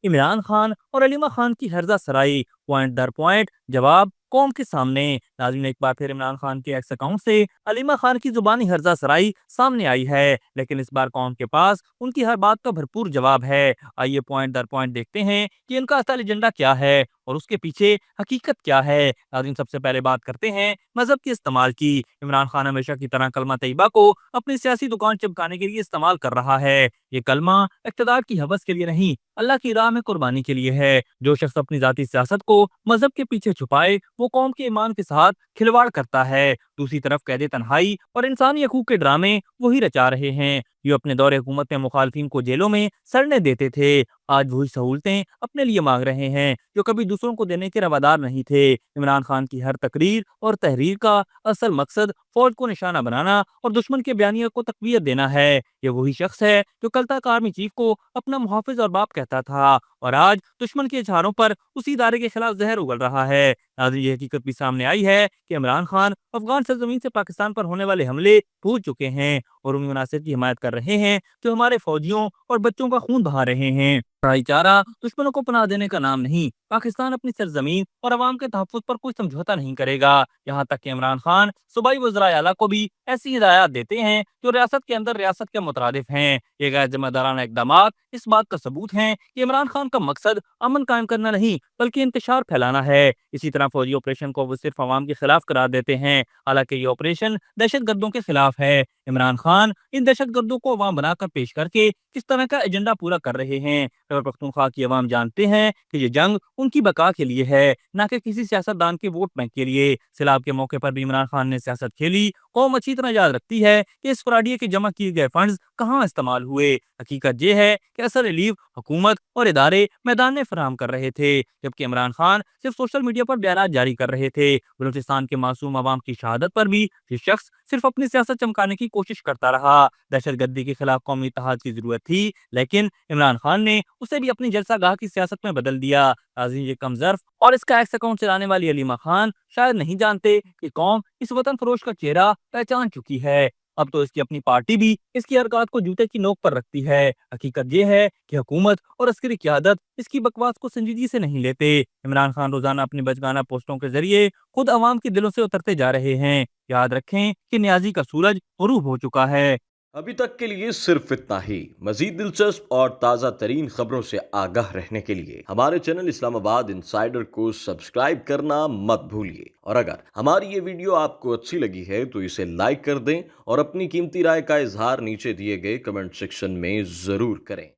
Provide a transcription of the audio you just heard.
इमरान खान और अलीमा खान की हर्जा सराई, पॉइंट दर पॉइंट जवाब कौम के सामने। नाज़रीन, एक बार फिर इमरान खान के एक्स अकाउंट से अलीमा खान की जुबानी हर्जा सराई सामने आई है, लेकिन इस बार कौम के पास उनकी हर बात का भरपूर जवाब है। आइए पॉइंट दर पॉइंट देखते हैं कि इनका असल एजेंडा क्या है और उसके पीछे हकीकत क्या है। नाज़रीन, सबसे पहले बात करते हैं मजहब के इस्तेमाल की। इमरान खान हमेशा की तरह कलमा तैयबा को अपनी सियासी दुकान चिपकाने के लिए इस्तेमाल कर रहा है। ये कलमा इक़्तिदार की हवस के लिए नहीं, अल्लाह की राह में कुर्बानी के लिए है। जो शख्स अपनी जाती सियासत को मजहब के पीछे छुपाए, वो कौम के ईमान के साथ खिलवाड़ करता है। दूसरी तरफ कैद तन्हाई और इंसानी हकूक के ड्रामे वही रचा रहे हैं। ये अपने दौरे हुकूमत में मुखालफिन को जेलों में सड़ने देते थे, आज वही सहूलतें अपने लिए मांग रहे हैं जो कभी दूसरों को देने के रवादार नहीं थे। इमरान खान की हर तकरीर और तहरीर का असल मकसद फौज को निशाना बनाना और दुश्मन के बयानियों को तकवीत देना है। ये वही शख्स है जो कल तक आर्मी चीफ को अपना मुहाफिज और बाप कहता था, और आज दुश्मन के इशारों पर उसी इदारे के खिलाफ जहर उगल रहा है। नाज़रीन, ये हकीकत भी सामने आई है कि इमरान खान अफगान सरजमीन से पाकिस्तान पर होने वाले हमले भूल चुके हैं और उन मुनासिर की हिमायत कर रहे हैं जो हमारे फौजियों और बच्चों का खून बहा रहे हैं। भाईचारा दुश्मनों को पनाह देने का नाम नहीं। पाकिस्तान अपनी सरजमीन और अवाम के तहफ़्फ़ुज़ पर कोई समझौता नहीं करेगा। यहाँ तक कि इमरान खान सूबाई वज़राए आला को भी ऐसी हिदायत देते हैं जो रियासत के अंदर रियासत के मुतरादिफ हैं। ये गैर जिम्मेदाराना इकदामात इस बात का सबूत हैं कि इमरान खान का मकसद अमन कायम करना नहीं बल्कि इंतशार फैलाना है। इसी तरह फौजी ऑपरेशन को वो सिर्फ अवाम के खिलाफ करार देते हैं, हालांकि ये ऑपरेशन दहशत गर्दों के खिलाफ है। इमरान खान इन दहशत गर्दों को अवाम बनाकर पेश करके किस तरह का एजेंडा पूरा कर रहे हैं। खैबर पख्तूनख्वा की अवाम जानते हैं कि ये जंग उनकी बका के लिए है, न कि किसी सियासतदान के वोट बैंक के लिए। सैलाब के मौके पर भी इमरान खान ने सियासत खेली। कौम अच्छी तरह याद रखती है कि इस फ्राडिये के जमा किए गए फंड्स कहाँ इस्तेमाल हुए। हकीकत ये है कि असल रिलीफ हुकूमत और इदारे मैदान में फराहम कर रहे थे, जबकि इमरान खान सिर्फ सोशल मीडिया पर बयान जारी कर रहे थे। बलूचिस्तान के मासूम अवाम की शहादत पर भी ये शख्स सिर्फ अपनी सियासत चमकाने की कोशिश करता रहा। दहशत गर्दी के खिलाफ कौमी इत्तेहाद की जरूरत थी, लेकिन इमरान खान ने उसे भी अपनी जलसागाह की सियासत में बदल दिया। नाज़रीन, ये कमजर्फ और इसका एक्स अकाउंट चलाने वाली अलीमा खान शायद नहीं जानते कि कौम इस वतन फरोश का चेहरा पहचान चुकी है। अब तो इसकी अपनी पार्टी भी इसकी हरकत को जूते की नोक पर रखती है। हकीकत ये है कि हुकूमत और अस्करी क़यादत इसकी बकवास को संजीदगी से नहीं लेते। इमरान खान रोजाना अपनी बचगाना पोस्टों के जरिए खुद अवाम के दिलों से उतरते जा रहे हैं। याद रखें कि न्याजी का सूरज गुरूब हो चुका है। अभी तक के लिए सिर्फ इतना ही। मजीद दिलचस्प और ताज़ा तरीन खबरों से आगाह रहने के लिए हमारे चैनल इस्लामाबाद इंसाइडर को सब्सक्राइब करना मत भूलिए। और अगर हमारी ये वीडियो आपको अच्छी लगी है तो इसे लाइक कर दें और अपनी कीमती राय का इजहार नीचे दिए गए कमेंट सेक्शन में ज़रूर करें।